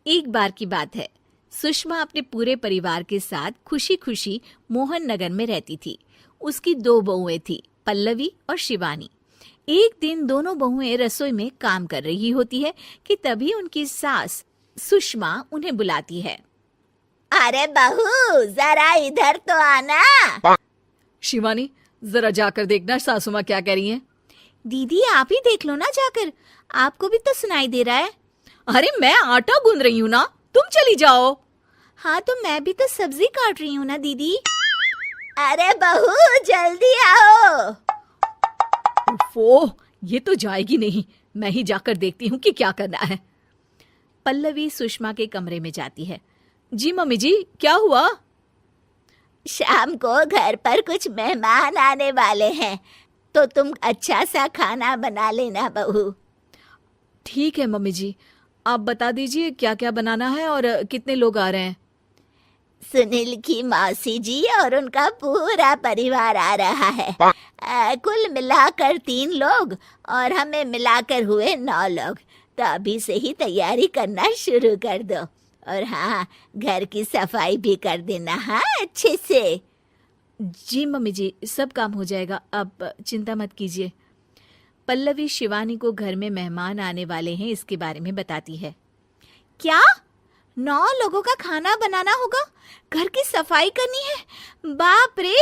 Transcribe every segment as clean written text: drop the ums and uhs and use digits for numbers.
एक बार की बात है, सुषमा अपने पूरे परिवार के साथ खुशी खुशी मोहन नगर में रहती थी। उसकी 2 बहुएं थी, पल्लवी और शिवानी। एक दिन दोनों बहुएं रसोई में काम कर रही होती है कि तभी उनकी सास सुषमा उन्हें बुलाती है। अरे बहू, जरा इधर तो आना। शिवानी, जरा जाकर देखना सासू माँ क्या कह रही हैं। दीदी आप ही देख लो ना जाकर, आपको भी तो सुनाई दे रहा है। अरे मैं आटा गूंद रही हूँ ना, तुम चली जाओ। हाँ तो मैं भी तो सब्जी काट रही हूँ ना दीदी। अरे बहू जल्दी आओ। ओफो, ये तो जाएगी नहीं। मैं ही जाकर देखती हूँ कि क्या करना है। पल्लवी सुषमा के कमरे में जाती है। जी मम्मी जी, क्या हुआ? शाम को घर पर कुछ मेहमान आने वाले हैं, तो तुम अच्छा सा खाना बना लेना बहू। ठीक है मम्मी जी, आप बता दीजिए क्या क्या बनाना है और कितने लोग आ रहे हैं। सुनील की मौसी जी और उनका पूरा परिवार आ रहा है। कुल मिलाकर 3 लोग और हमें मिलाकर हुए 9 लोग। तो अभी से ही तैयारी करना शुरू कर दो। और हाँ, घर की सफाई भी कर देना, हाँ, अच्छे से। जी मम्मी जी, सब काम हो जाएगा, आप चिंता मत कीजिए। पल्लवी शिवानी को घर में मेहमान आने वाले हैं इसके बारे में बताती है। क्या 9 लोगों का खाना बनाना होगा, घर की सफाई करनी है? बाप रे,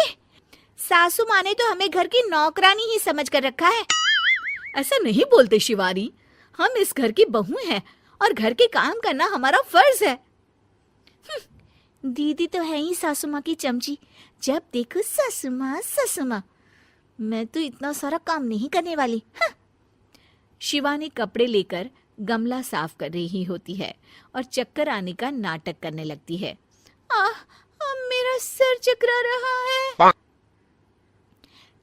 सासू माँ ने तो हमें घर की नौकरानी ही समझ कर रखा है। ऐसा नहीं बोलते शिवानी, हम इस घर की बहू हैं और घर के काम करना हमारा फर्ज है। दीदी तो है ही सासू माँ की चमची, जब देखो सासू माँ सासू माँ। मैं तो इतना सारा काम नहीं करने वाली। शिवानी कपड़े लेकर गमला साफ कर रही होती है और चक्कर आने का नाटक करने लगती है। मेरा सर चकरा रहा है।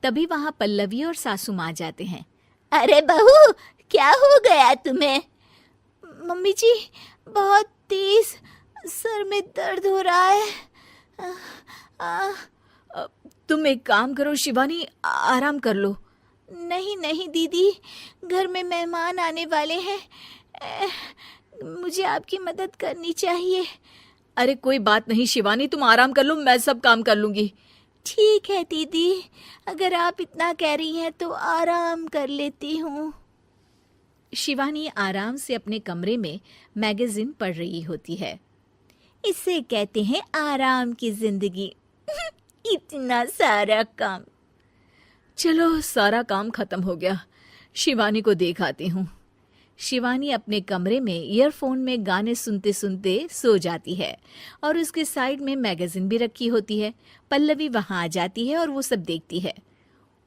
तभी वहां पल्लवी और सासू माँ जाते हैं। अरे बहू, क्या हो गया तुम्हें? मम्मी जी, बहुत तेज सर में दर्द हो रहा है। तुम एक काम करो शिवानी, आराम कर लो। नहीं नहीं दीदी, घर में मेहमान आने वाले हैं, मुझे आपकी मदद करनी चाहिए। अरे कोई बात नहीं शिवानी, तुम आराम कर लो, मैं सब काम कर लूंगी। ठीक है दीदी, अगर आप इतना कह रही हैं तो आराम कर लेती हूँ। शिवानी आराम से अपने कमरे में मैगजीन पढ़ रही होती है। इसे कहते हैं आराम की जिंदगी। इतना सारा काम। चलो, सारा काम खत्म हो गया, शिवानी को देख आती हूँ। शिवानी अपने कमरे में ईयरफोन में गाने सुनते सुनते सो जाती है और उसके साइड में मैगजीन भी रखी होती है। पल्लवी वहां आ जाती है और वो सब देखती है।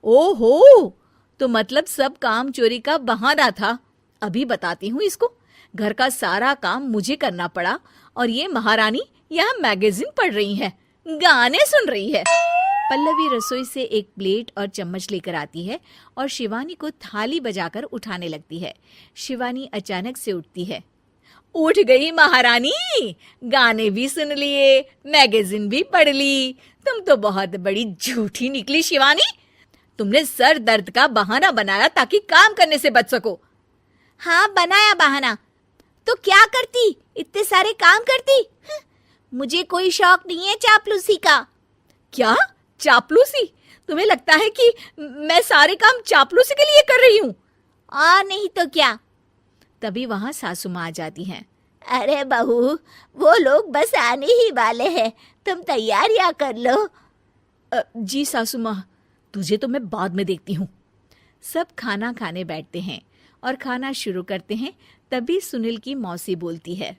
ओहो, तो मतलब सब काम चोरी का बहाना था। अभी बताती हूँ इसको। घर का सारा काम मुझे करना पड़ा और ये महारानी यहाँ मैगजीन पढ़ रही है, गाने सुन रही है। पल्लवी रसोई से एक प्लेट और चम्मच लेकर आती है और शिवानी को थाली बजाकर उठाने लगती है। शिवानी अचानक से उठती है। उठ गई महारानी, गाने भी सुन लिए, मैगजीन भी पढ़ ली। तुम तो बहुत बड़ी झूठी निकली शिवानी। तुमने सर दर्द का बहाना बनाया ताकि काम करने से बच सको। हाँ, बनाया बहाना, तो क्या करती, इतने सारे काम करती। मुझे कोई शौक नहीं है चापलूसी का। क्या चापलूसी? तुम्हें लगता है कि मैं सारे काम चापलूसी के लिए कर रही हूँ? और नहीं तो क्या। तभी वहां सासू माँ आ जाती हैं। अरे बहू, वो लोग बस आने ही वाले हैं, तुम तैयारियां कर लो। जी सासू माँ, तुझे तो मैं बाद में देखती हूँ। सब खाना खाने बैठते हैं और खाना शुरू करते हैं। तभी सुनील की मौसी बोलती है।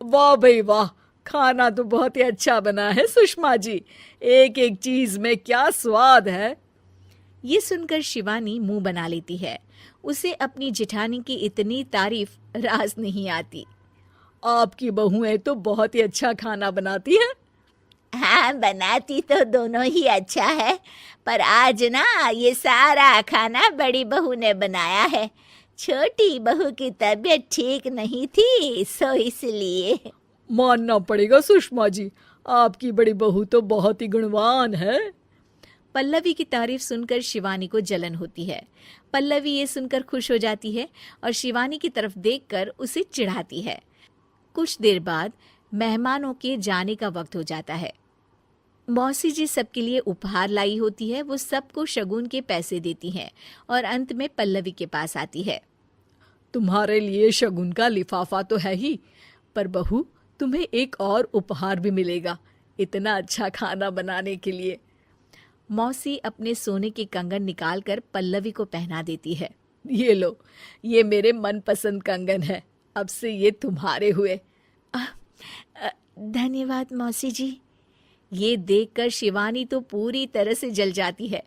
वाह भाई वाह, खाना तो बहुत ही अच्छा बना है सुषमा जी, एक एक चीज में क्या स्वाद है। ये सुनकर शिवानी मुंह बना लेती है। उसे अपनी जेठानी की इतनी तारीफ रास नहीं आती। आपकी बहुएं तो बहुत ही अच्छा खाना बनाती हैं। हाँ, बनाती तो दोनों ही अच्छा है, पर आज ना ये सारा खाना बड़ी बहू ने बनाया है। छोटी बहू की तबीयत ठीक नहीं थी, सो इसलिए। मानना पड़ेगा सुषमा जी, आपकी बड़ी बहू तो बहुत ही गुणवान है। पल्लवी की तारीफ सुनकर शिवानी को जलन होती है। पल्लवी ये सुनकर खुश हो जाती है और शिवानी की तरफ देखकर उसे चिढ़ाती है। कुछ देर बाद मेहमानों के जाने का वक्त हो जाता है। मौसी जी सबके लिए उपहार लाई होती है। वो सबको शगुन के पैसे देती हैं और अंत में पल्लवी के पास आती है। तुम्हारे लिए शगुन का लिफाफा तो है ही, पर बहू तुम्हें एक और उपहार भी मिलेगा इतना अच्छा खाना बनाने के लिए। मौसी अपने सोने के कंगन निकालकर पल्लवी को पहना देती है। ये लो, ये मेरे मनपसंद कंगन है, अब से ये तुम्हारे हुए। धन्यवाद मौसी जी। ये देखकर शिवानी तो पूरी तरह से जल जाती है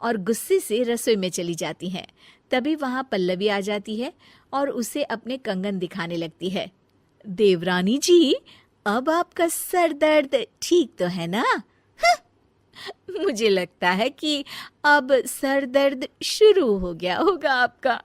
और गुस्से से रसोई में चली जाती है। तभी वहां पल्लवी आ जाती है और उसे अपने कंगन दिखाने लगती है। देवरानी जी, अब आपका सर दर्द ठीक तो है ना? मुझे लगता है कि अब सर दर्द शुरू हो गया होगा आपका।